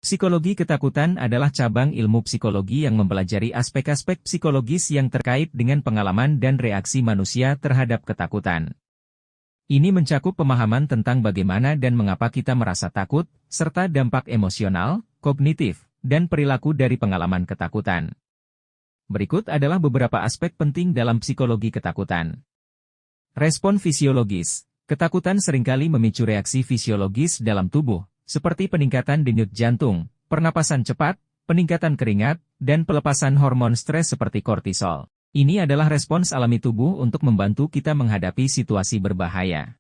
Psikologi ketakutan adalah cabang ilmu psikologi yang mempelajari aspek-aspek psikologis yang terkait dengan pengalaman dan reaksi manusia terhadap ketakutan. Ini mencakup pemahaman tentang bagaimana dan mengapa kita merasa takut, serta dampak emosional, kognitif, dan perilaku dari pengalaman ketakutan. Berikut adalah beberapa aspek penting dalam psikologi ketakutan. Respon fisiologis. Ketakutan seringkali memicu reaksi fisiologis dalam tubuh, seperti peningkatan denyut jantung, pernapasan cepat, peningkatan keringat, dan pelepasan hormon stres seperti kortisol. Ini adalah respons alami tubuh untuk membantu kita menghadapi situasi berbahaya.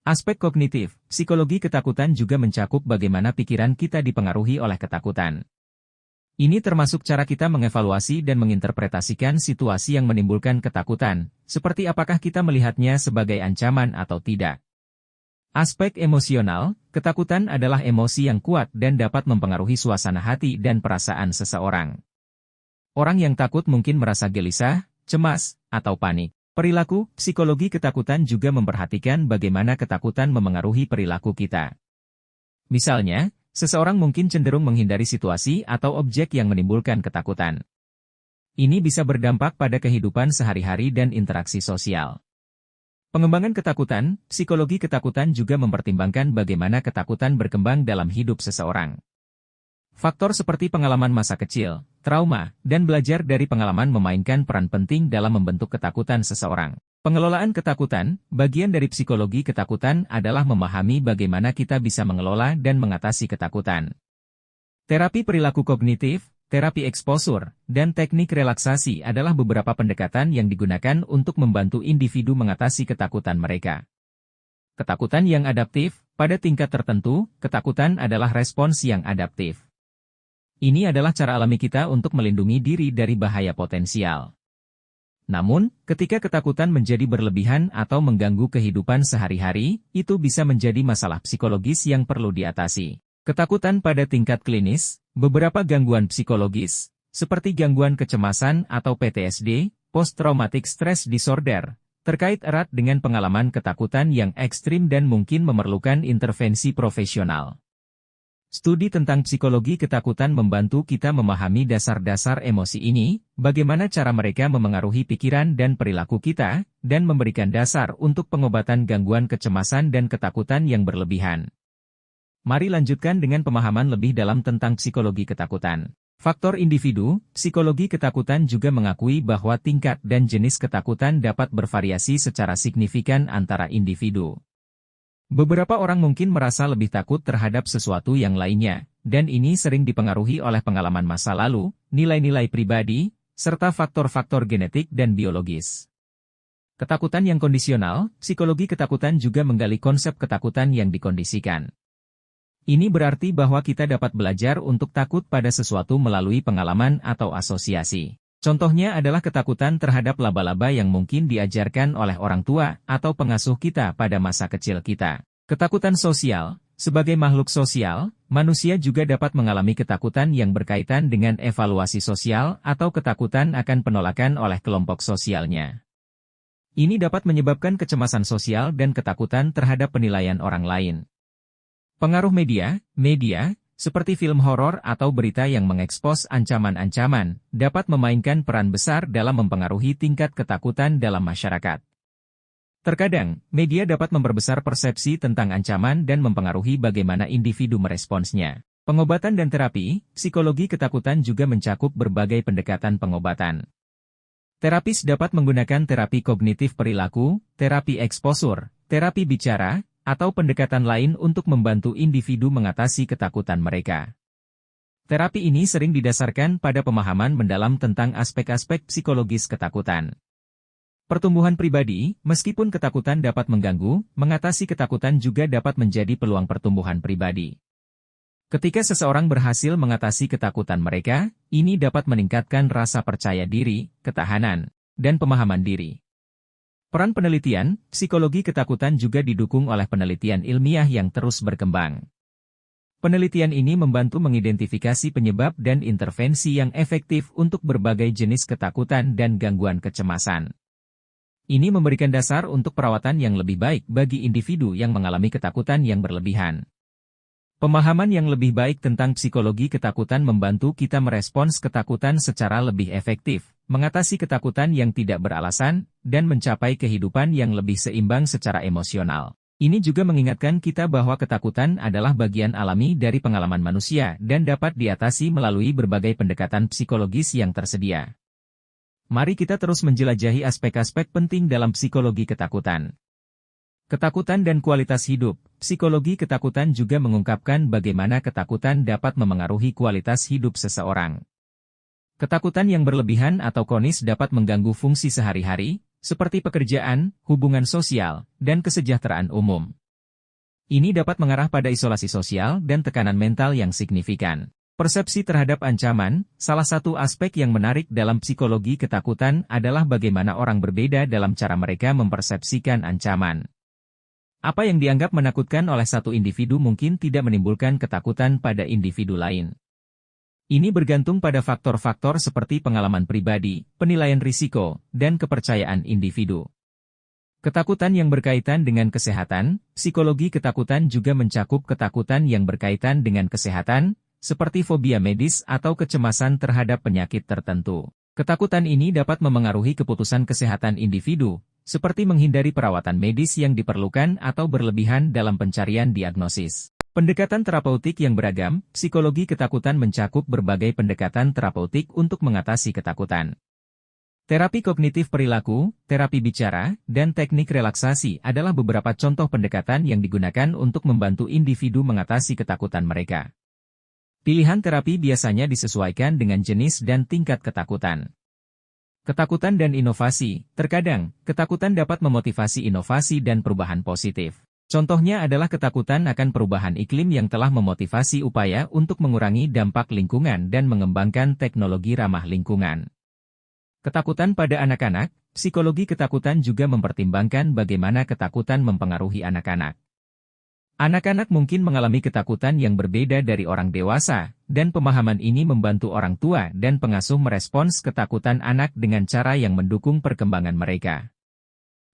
Aspek kognitif, psikologi ketakutan juga mencakup bagaimana pikiran kita dipengaruhi oleh ketakutan. Ini termasuk cara kita mengevaluasi dan menginterpretasikan situasi yang menimbulkan ketakutan, seperti apakah kita melihatnya sebagai ancaman atau tidak. Aspek emosional, ketakutan adalah emosi yang kuat dan dapat mempengaruhi suasana hati dan perasaan seseorang. Orang yang takut mungkin merasa gelisah, cemas, atau panik. Perilaku, psikologi ketakutan juga memperhatikan bagaimana ketakutan memengaruhi perilaku kita. Misalnya, seseorang mungkin cenderung menghindari situasi atau objek yang menimbulkan ketakutan. Ini bisa berdampak pada kehidupan sehari-hari dan interaksi sosial. Pengembangan ketakutan, psikologi ketakutan juga mempertimbangkan bagaimana ketakutan berkembang dalam hidup seseorang. Faktor seperti pengalaman masa kecil, trauma, dan belajar dari pengalaman memainkan peran penting dalam membentuk ketakutan seseorang. Pengelolaan ketakutan, bagian dari psikologi ketakutan adalah memahami bagaimana kita bisa mengelola dan mengatasi ketakutan. Terapi perilaku kognitif, terapi eksposur, dan teknik relaksasi adalah beberapa pendekatan yang digunakan untuk membantu individu mengatasi ketakutan mereka. Ketakutan yang adaptif, pada tingkat tertentu, ketakutan adalah respons yang adaptif. Ini adalah cara alami kita untuk melindungi diri dari bahaya potensial. Namun, ketika ketakutan menjadi berlebihan atau mengganggu kehidupan sehari-hari, itu bisa menjadi masalah psikologis yang perlu diatasi. Ketakutan pada tingkat klinis, beberapa gangguan psikologis, seperti gangguan kecemasan atau PTSD, Post-Traumatic Stress Disorder, terkait erat dengan pengalaman ketakutan yang ekstrim dan mungkin memerlukan intervensi profesional. Studi tentang psikologi ketakutan membantu kita memahami dasar-dasar emosi ini, bagaimana cara mereka memengaruhi pikiran dan perilaku kita, dan memberikan dasar untuk pengobatan gangguan kecemasan dan ketakutan yang berlebihan. Mari lanjutkan dengan pemahaman lebih dalam tentang psikologi ketakutan. Faktor individu, psikologi ketakutan juga mengakui bahwa tingkat dan jenis ketakutan dapat bervariasi secara signifikan antara individu. Beberapa orang mungkin merasa lebih takut terhadap sesuatu yang lainnya, dan ini sering dipengaruhi oleh pengalaman masa lalu, nilai-nilai pribadi, serta faktor-faktor genetik dan biologis. Ketakutan yang kondisional, psikologi ketakutan juga menggali konsep ketakutan yang dikondisikan. Ini berarti bahwa kita dapat belajar untuk takut pada sesuatu melalui pengalaman atau asosiasi. Contohnya adalah ketakutan terhadap laba-laba yang mungkin diajarkan oleh orang tua atau pengasuh kita pada masa kecil kita. Ketakutan sosial, sebagai makhluk sosial, manusia juga dapat mengalami ketakutan yang berkaitan dengan evaluasi sosial atau ketakutan akan penolakan oleh kelompok sosialnya. Ini dapat menyebabkan kecemasan sosial dan ketakutan terhadap penilaian orang lain. Pengaruh media, seperti film horor atau berita yang mengekspos ancaman-ancaman, dapat memainkan peran besar dalam mempengaruhi tingkat ketakutan dalam masyarakat. Terkadang, media dapat memperbesar persepsi tentang ancaman dan mempengaruhi bagaimana individu meresponsnya. Pengobatan dan terapi, psikologi ketakutan juga mencakup berbagai pendekatan pengobatan. Terapis dapat menggunakan terapi kognitif perilaku, terapi eksposur, terapi bicara, atau pendekatan lain untuk membantu individu mengatasi ketakutan mereka. Terapi ini sering didasarkan pada pemahaman mendalam tentang aspek-aspek psikologis ketakutan. Pertumbuhan pribadi, meskipun ketakutan dapat mengganggu, mengatasi ketakutan juga dapat menjadi peluang pertumbuhan pribadi. Ketika seseorang berhasil mengatasi ketakutan mereka, ini dapat meningkatkan rasa percaya diri, ketahanan, dan pemahaman diri. Peran penelitian, psikologi ketakutan juga didukung oleh penelitian ilmiah yang terus berkembang. Penelitian ini membantu mengidentifikasi penyebab dan intervensi yang efektif untuk berbagai jenis ketakutan dan gangguan kecemasan. Ini memberikan dasar untuk perawatan yang lebih baik bagi individu yang mengalami ketakutan yang berlebihan. Pemahaman yang lebih baik tentang psikologi ketakutan membantu kita merespons ketakutan secara lebih efektif, mengatasi ketakutan yang tidak beralasan, dan mencapai kehidupan yang lebih seimbang secara emosional. Ini juga mengingatkan kita bahwa ketakutan adalah bagian alami dari pengalaman manusia dan dapat diatasi melalui berbagai pendekatan psikologis yang tersedia. Mari kita terus menjelajahi aspek-aspek penting dalam psikologi ketakutan. Ketakutan dan kualitas hidup. Psikologi ketakutan juga mengungkapkan bagaimana ketakutan dapat memengaruhi kualitas hidup seseorang. Ketakutan yang berlebihan atau kronis dapat mengganggu fungsi sehari-hari, seperti pekerjaan, hubungan sosial, dan kesejahteraan umum. Ini dapat mengarah pada isolasi sosial dan tekanan mental yang signifikan. Persepsi terhadap ancaman, salah satu aspek yang menarik dalam psikologi ketakutan adalah bagaimana orang berbeda dalam cara mereka mempersepsikan ancaman. Apa yang dianggap menakutkan oleh satu individu mungkin tidak menimbulkan ketakutan pada individu lain. Ini bergantung pada faktor-faktor seperti pengalaman pribadi, penilaian risiko, dan kepercayaan individu. Ketakutan yang berkaitan dengan kesehatan, psikologi ketakutan juga mencakup ketakutan yang berkaitan dengan kesehatan, seperti fobia medis atau kecemasan terhadap penyakit tertentu. Ketakutan ini dapat memengaruhi keputusan kesehatan individu, seperti menghindari perawatan medis yang diperlukan atau berlebihan dalam pencarian diagnosis. Pendekatan terapeutik yang beragam, psikologi ketakutan mencakup berbagai pendekatan terapeutik untuk mengatasi ketakutan. Terapi kognitif perilaku, terapi bicara, dan teknik relaksasi adalah beberapa contoh pendekatan yang digunakan untuk membantu individu mengatasi ketakutan mereka. Pilihan terapi biasanya disesuaikan dengan jenis dan tingkat ketakutan. Ketakutan dan inovasi. Terkadang, ketakutan dapat memotivasi inovasi dan perubahan positif. Contohnya adalah ketakutan akan perubahan iklim yang telah memotivasi upaya untuk mengurangi dampak lingkungan dan mengembangkan teknologi ramah lingkungan. Ketakutan pada anak-anak. Psikologi ketakutan juga mempertimbangkan bagaimana ketakutan mempengaruhi anak-anak. Anak-anak mungkin mengalami ketakutan yang berbeda dari orang dewasa, dan pemahaman ini membantu orang tua dan pengasuh merespons ketakutan anak dengan cara yang mendukung perkembangan mereka.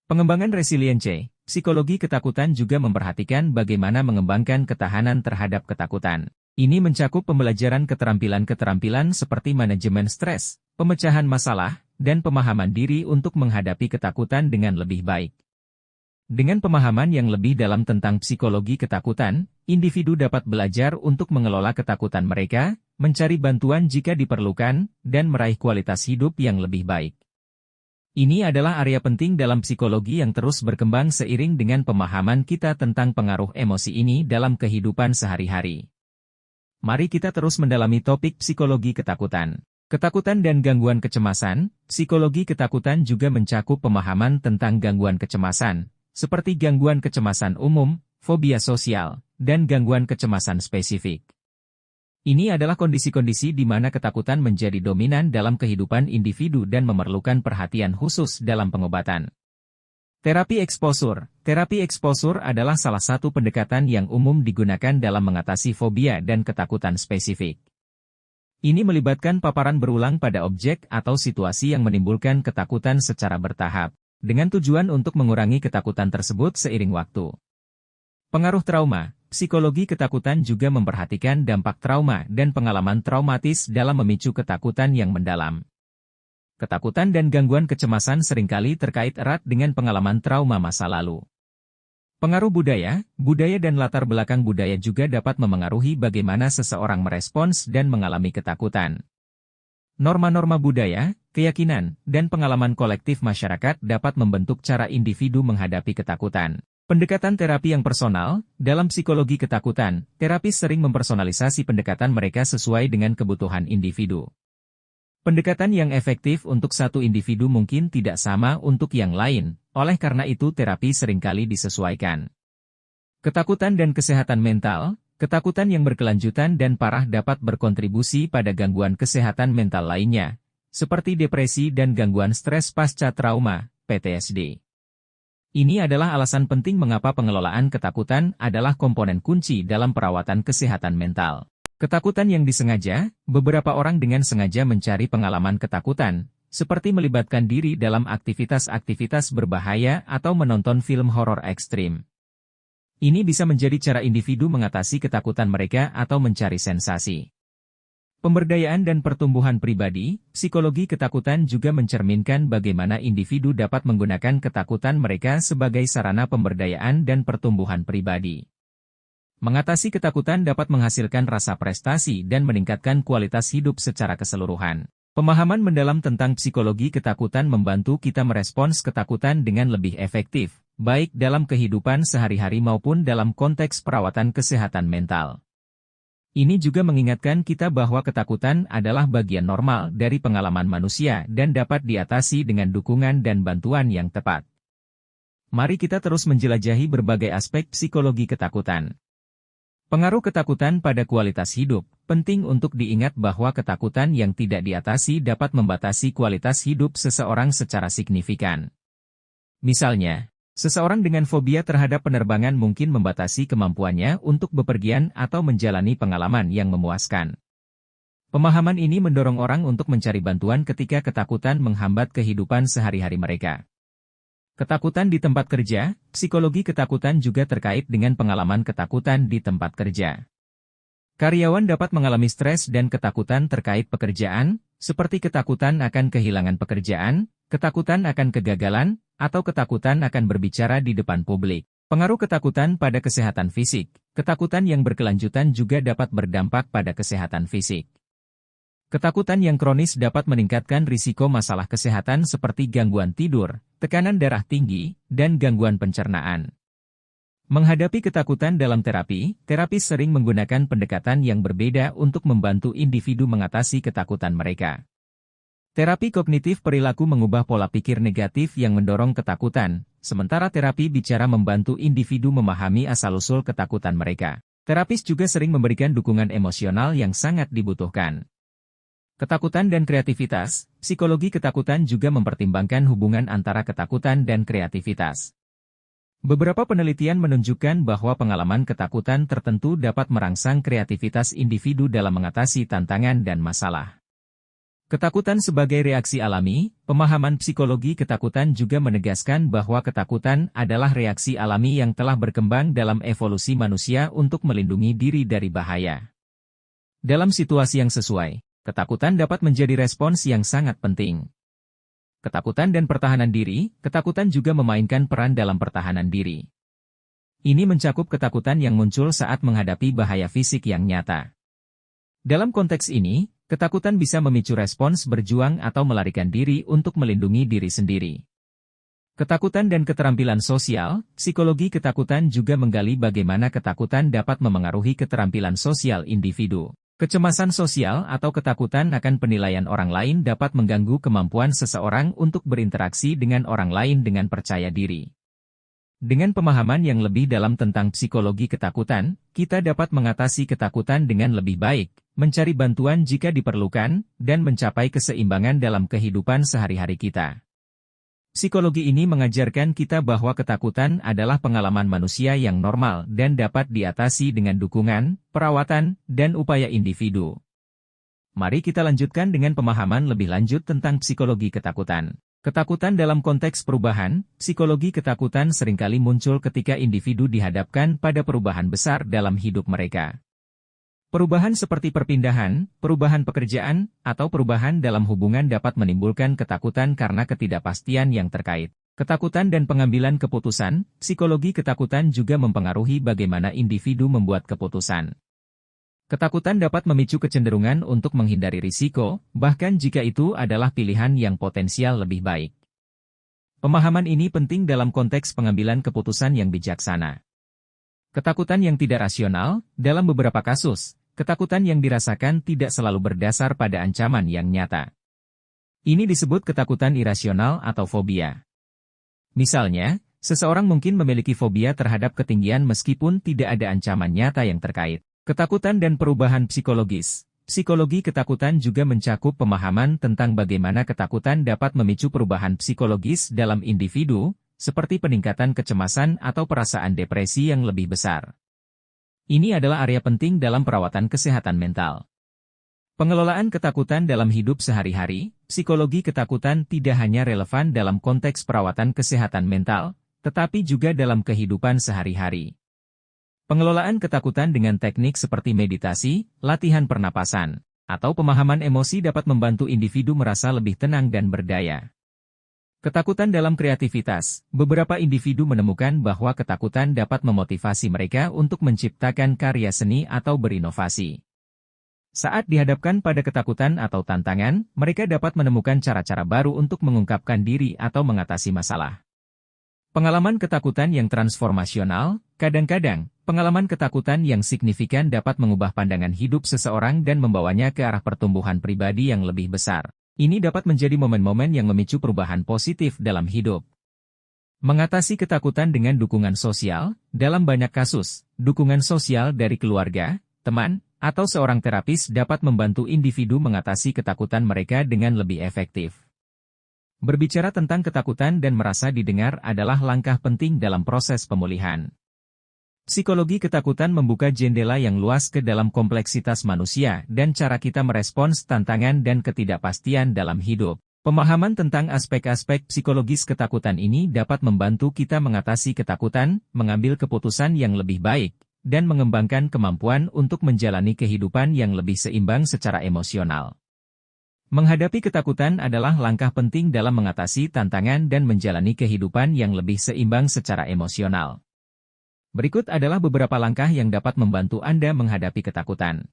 Pengembangan resiliensi. Psikologi ketakutan juga memperhatikan bagaimana mengembangkan ketahanan terhadap ketakutan. Ini mencakup pembelajaran keterampilan-keterampilan seperti manajemen stres, pemecahan masalah, dan pemahaman diri untuk menghadapi ketakutan dengan lebih baik. Dengan pemahaman yang lebih dalam tentang psikologi ketakutan, individu dapat belajar untuk mengelola ketakutan mereka, mencari bantuan jika diperlukan, dan meraih kualitas hidup yang lebih baik. Ini adalah area penting dalam psikologi yang terus berkembang seiring dengan pemahaman kita tentang pengaruh emosi ini dalam kehidupan sehari-hari. Mari kita terus mendalami topik psikologi ketakutan. Ketakutan dan gangguan kecemasan. Psikologi ketakutan juga mencakup pemahaman tentang gangguan kecemasan, seperti gangguan kecemasan umum, fobia sosial, dan gangguan kecemasan spesifik. Ini adalah kondisi-kondisi di mana ketakutan menjadi dominan dalam kehidupan individu dan memerlukan perhatian khusus dalam pengobatan. Terapi eksposur. Terapi eksposur adalah salah satu pendekatan yang umum digunakan dalam mengatasi fobia dan ketakutan spesifik. Ini melibatkan paparan berulang pada objek atau situasi yang menimbulkan ketakutan secara bertahap, dengan tujuan untuk mengurangi ketakutan tersebut seiring waktu. Pengaruh trauma. Psikologi ketakutan juga memperhatikan dampak trauma dan pengalaman traumatis dalam memicu ketakutan yang mendalam. Ketakutan dan gangguan kecemasan seringkali terkait erat dengan pengalaman trauma masa lalu. Pengaruh budaya. Budaya dan latar belakang budaya juga dapat memengaruhi bagaimana seseorang merespons dan mengalami ketakutan. Norma-norma budaya, keyakinan, dan pengalaman kolektif masyarakat dapat membentuk cara individu menghadapi ketakutan. Pendekatan terapi yang personal. Dalam psikologi ketakutan, terapis sering mempersonalisasi pendekatan mereka sesuai dengan kebutuhan individu. Pendekatan yang efektif untuk satu individu mungkin tidak sama untuk yang lain, oleh karena itu terapi seringkali disesuaikan. Ketakutan dan kesehatan mental. Ketakutan yang berkelanjutan dan parah dapat berkontribusi pada gangguan kesehatan mental lainnya, seperti depresi dan gangguan stres pasca trauma, PTSD. Ini adalah alasan penting mengapa pengelolaan ketakutan adalah komponen kunci dalam perawatan kesehatan mental. Ketakutan yang disengaja. Beberapa orang dengan sengaja mencari pengalaman ketakutan, seperti melibatkan diri dalam aktivitas-aktivitas berbahaya atau menonton film horor ekstrim. Ini bisa menjadi cara individu mengatasi ketakutan mereka atau mencari sensasi. Pemberdayaan dan pertumbuhan pribadi, psikologi ketakutan juga mencerminkan bagaimana individu dapat menggunakan ketakutan mereka sebagai sarana pemberdayaan dan pertumbuhan pribadi. Mengatasi ketakutan dapat menghasilkan rasa prestasi dan meningkatkan kualitas hidup secara keseluruhan. Pemahaman mendalam tentang psikologi ketakutan membantu kita merespons ketakutan dengan lebih efektif, baik dalam kehidupan sehari-hari maupun dalam konteks perawatan kesehatan mental. Ini juga mengingatkan kita bahwa ketakutan adalah bagian normal dari pengalaman manusia dan dapat diatasi dengan dukungan dan bantuan yang tepat. Mari kita terus menjelajahi berbagai aspek psikologi ketakutan. Pengaruh ketakutan pada kualitas hidup. Penting untuk diingat bahwa ketakutan yang tidak diatasi dapat membatasi kualitas hidup seseorang secara signifikan. Misalnya, seseorang dengan fobia terhadap penerbangan mungkin membatasi kemampuannya untuk bepergian atau menjalani pengalaman yang memuaskan. Pemahaman ini mendorong orang untuk mencari bantuan ketika ketakutan menghambat kehidupan sehari-hari mereka. Ketakutan di tempat kerja, psikologi ketakutan juga terkait dengan pengalaman ketakutan di tempat kerja. Karyawan dapat mengalami stres dan ketakutan terkait pekerjaan, seperti ketakutan akan kehilangan pekerjaan, ketakutan akan kegagalan, atau ketakutan akan berbicara di depan publik. Pengaruh ketakutan pada kesehatan fisik. Ketakutan yang berkelanjutan juga dapat berdampak pada kesehatan fisik. Ketakutan yang kronis dapat meningkatkan risiko masalah kesehatan seperti gangguan tidur, tekanan darah tinggi, dan gangguan pencernaan. Menghadapi ketakutan dalam terapi, terapis sering menggunakan pendekatan yang berbeda untuk membantu individu mengatasi ketakutan mereka. Terapi kognitif perilaku mengubah pola pikir negatif yang mendorong ketakutan, sementara terapi bicara membantu individu memahami asal-usul ketakutan mereka. Terapis juga sering memberikan dukungan emosional yang sangat dibutuhkan. Ketakutan dan kreativitas, psikologi ketakutan juga mempertimbangkan hubungan antara ketakutan dan kreativitas. Beberapa penelitian menunjukkan bahwa pengalaman ketakutan tertentu dapat merangsang kreativitas individu dalam mengatasi tantangan dan masalah. Ketakutan sebagai reaksi alami, pemahaman psikologi ketakutan juga menegaskan bahwa ketakutan adalah reaksi alami yang telah berkembang dalam evolusi manusia untuk melindungi diri dari bahaya. Dalam situasi yang sesuai, ketakutan dapat menjadi respons yang sangat penting. Ketakutan dan pertahanan diri, ketakutan juga memainkan peran dalam pertahanan diri. Ini mencakup ketakutan yang muncul saat menghadapi bahaya fisik yang nyata. Dalam konteks ini, ketakutan bisa memicu respons berjuang atau melarikan diri untuk melindungi diri sendiri. Ketakutan dan keterampilan sosial, psikologi ketakutan juga menggali bagaimana ketakutan dapat memengaruhi keterampilan sosial individu. Kecemasan sosial atau ketakutan akan penilaian orang lain dapat mengganggu kemampuan seseorang untuk berinteraksi dengan orang lain dengan percaya diri. Dengan pemahaman yang lebih dalam tentang psikologi ketakutan, kita dapat mengatasi ketakutan dengan lebih baik, mencari bantuan jika diperlukan, dan mencapai keseimbangan dalam kehidupan sehari-hari kita. Psikologi ini mengajarkan kita bahwa ketakutan adalah pengalaman manusia yang normal dan dapat diatasi dengan dukungan, perawatan, dan upaya individu. Mari kita lanjutkan dengan pemahaman lebih lanjut tentang psikologi ketakutan. Ketakutan dalam konteks perubahan, psikologi ketakutan seringkali muncul ketika individu dihadapkan pada perubahan besar dalam hidup mereka. Perubahan seperti perpindahan, perubahan pekerjaan, atau perubahan dalam hubungan dapat menimbulkan ketakutan karena ketidakpastian yang terkait. Ketakutan dan pengambilan keputusan, psikologi ketakutan juga mempengaruhi bagaimana individu membuat keputusan. Ketakutan dapat memicu kecenderungan untuk menghindari risiko, bahkan jika itu adalah pilihan yang potensial lebih baik. Pemahaman ini penting dalam konteks pengambilan keputusan yang bijaksana. Ketakutan yang tidak rasional, dalam beberapa kasus, ketakutan yang dirasakan tidak selalu berdasar pada ancaman yang nyata. Ini disebut ketakutan irasional atau fobia. Misalnya, seseorang mungkin memiliki fobia terhadap ketinggian meskipun tidak ada ancaman nyata yang terkait. Ketakutan dan perubahan psikologis. Psikologi ketakutan juga mencakup pemahaman tentang bagaimana ketakutan dapat memicu perubahan psikologis dalam individu, seperti peningkatan kecemasan atau perasaan depresi yang lebih besar. Ini adalah area penting dalam perawatan kesehatan mental. Pengelolaan ketakutan dalam hidup sehari-hari, psikologi ketakutan tidak hanya relevan dalam konteks perawatan kesehatan mental, tetapi juga dalam kehidupan sehari-hari. Pengelolaan ketakutan dengan teknik seperti meditasi, latihan pernapasan, atau pemahaman emosi dapat membantu individu merasa lebih tenang dan berdaya. Ketakutan dalam kreativitas. Beberapa individu menemukan bahwa ketakutan dapat memotivasi mereka untuk menciptakan karya seni atau berinovasi. Saat dihadapkan pada ketakutan atau tantangan, mereka dapat menemukan cara-cara baru untuk mengungkapkan diri atau mengatasi masalah. Pengalaman ketakutan yang transformasional. Kadang-kadang, pengalaman ketakutan yang signifikan dapat mengubah pandangan hidup seseorang dan membawanya ke arah pertumbuhan pribadi yang lebih besar. Ini dapat menjadi momen-momen yang memicu perubahan positif dalam hidup. Mengatasi ketakutan dengan dukungan sosial. Dalam banyak kasus, dukungan sosial dari keluarga, teman, atau seorang terapis dapat membantu individu mengatasi ketakutan mereka dengan lebih efektif. Berbicara tentang ketakutan dan merasa didengar adalah langkah penting dalam proses pemulihan. Psikologi ketakutan membuka jendela yang luas ke dalam kompleksitas manusia dan cara kita merespons tantangan dan ketidakpastian dalam hidup. Pemahaman tentang aspek-aspek psikologis ketakutan ini dapat membantu kita mengatasi ketakutan, mengambil keputusan yang lebih baik, dan mengembangkan kemampuan untuk menjalani kehidupan yang lebih seimbang secara emosional. Menghadapi ketakutan adalah langkah penting dalam mengatasi tantangan dan menjalani kehidupan yang lebih seimbang secara emosional. Berikut adalah beberapa langkah yang dapat membantu Anda menghadapi ketakutan.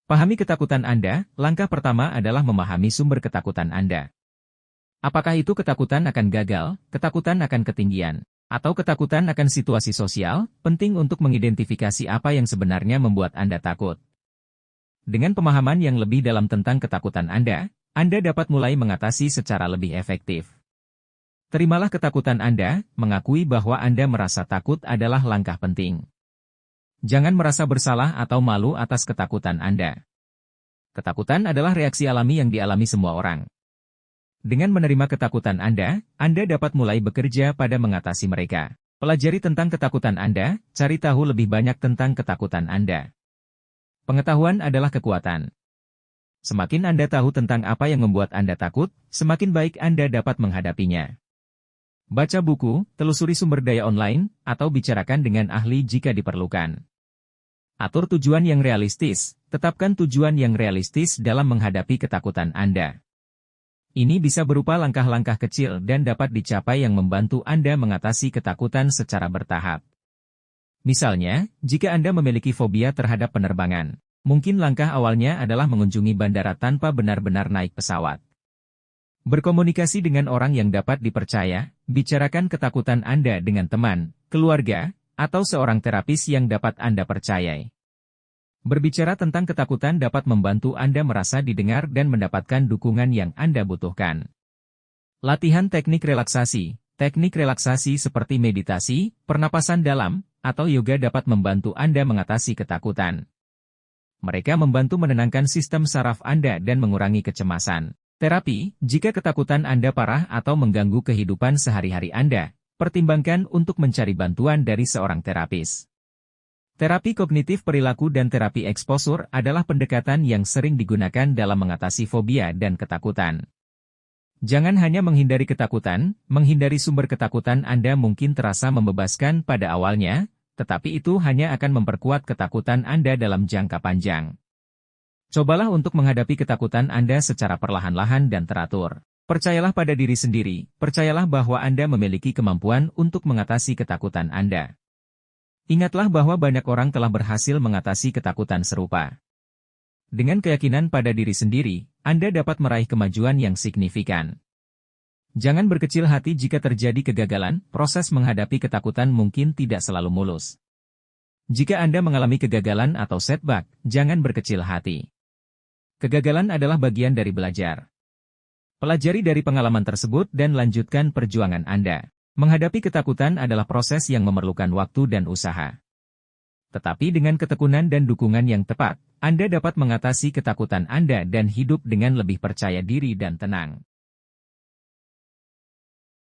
Pahami ketakutan Anda. Langkah pertama adalah memahami sumber ketakutan Anda. Apakah itu ketakutan akan gagal, ketakutan akan ketinggian, atau ketakutan akan situasi sosial? Penting untuk mengidentifikasi apa yang sebenarnya membuat Anda takut. Dengan pemahaman yang lebih dalam tentang ketakutan Anda dapat mulai mengatasi secara lebih efektif. Terimalah ketakutan Anda. Mengakui bahwa Anda merasa takut adalah langkah penting. Jangan merasa bersalah atau malu atas ketakutan Anda. Ketakutan adalah reaksi alami yang dialami semua orang. Dengan menerima ketakutan Anda dapat mulai bekerja pada mengatasi mereka. Pelajari tentang ketakutan Anda, cari tahu lebih banyak tentang ketakutan Anda. Pengetahuan adalah kekuatan. Semakin Anda tahu tentang apa yang membuat Anda takut, semakin baik Anda dapat menghadapinya. Baca buku, telusuri sumber daya online, atau bicarakan dengan ahli jika diperlukan. Atur tujuan yang realistis. Tetapkan tujuan yang realistis dalam menghadapi ketakutan Anda. Ini bisa berupa langkah-langkah kecil dan dapat dicapai yang membantu Anda mengatasi ketakutan secara bertahap. Misalnya, jika Anda memiliki fobia terhadap penerbangan, mungkin langkah awalnya adalah mengunjungi bandara tanpa benar-benar naik pesawat. Berkomunikasi dengan orang yang dapat dipercaya, bicarakan ketakutan Anda dengan teman, keluarga, atau seorang terapis yang dapat Anda percayai. Berbicara tentang ketakutan dapat membantu Anda merasa didengar dan mendapatkan dukungan yang Anda butuhkan. Latihan teknik relaksasi. Teknik relaksasi seperti meditasi, pernapasan dalam, atau yoga dapat membantu Anda mengatasi ketakutan. Mereka membantu menenangkan sistem saraf Anda dan mengurangi kecemasan. Terapi. Jika ketakutan Anda parah atau mengganggu kehidupan sehari-hari Anda, pertimbangkan untuk mencari bantuan dari seorang terapis. Terapi kognitif perilaku dan terapi eksposur adalah pendekatan yang sering digunakan dalam mengatasi fobia dan ketakutan. Jangan hanya menghindari ketakutan, menghindari sumber ketakutan Anda mungkin terasa membebaskan pada awalnya, tetapi itu hanya akan memperkuat ketakutan Anda dalam jangka panjang. Cobalah untuk menghadapi ketakutan Anda secara perlahan-lahan dan teratur. Percayalah pada diri sendiri, percayalah bahwa Anda memiliki kemampuan untuk mengatasi ketakutan Anda. Ingatlah bahwa banyak orang telah berhasil mengatasi ketakutan serupa. Dengan keyakinan pada diri sendiri, Anda dapat meraih kemajuan yang signifikan. Jangan berkecil hati jika terjadi kegagalan, proses menghadapi ketakutan mungkin tidak selalu mulus. Jika Anda mengalami kegagalan atau setback, jangan berkecil hati. Kegagalan adalah bagian dari belajar. Pelajari dari pengalaman tersebut dan lanjutkan perjuangan Anda. Menghadapi ketakutan adalah proses yang memerlukan waktu dan usaha. Tetapi dengan ketekunan dan dukungan yang tepat, Anda dapat mengatasi ketakutan Anda dan hidup dengan lebih percaya diri dan tenang.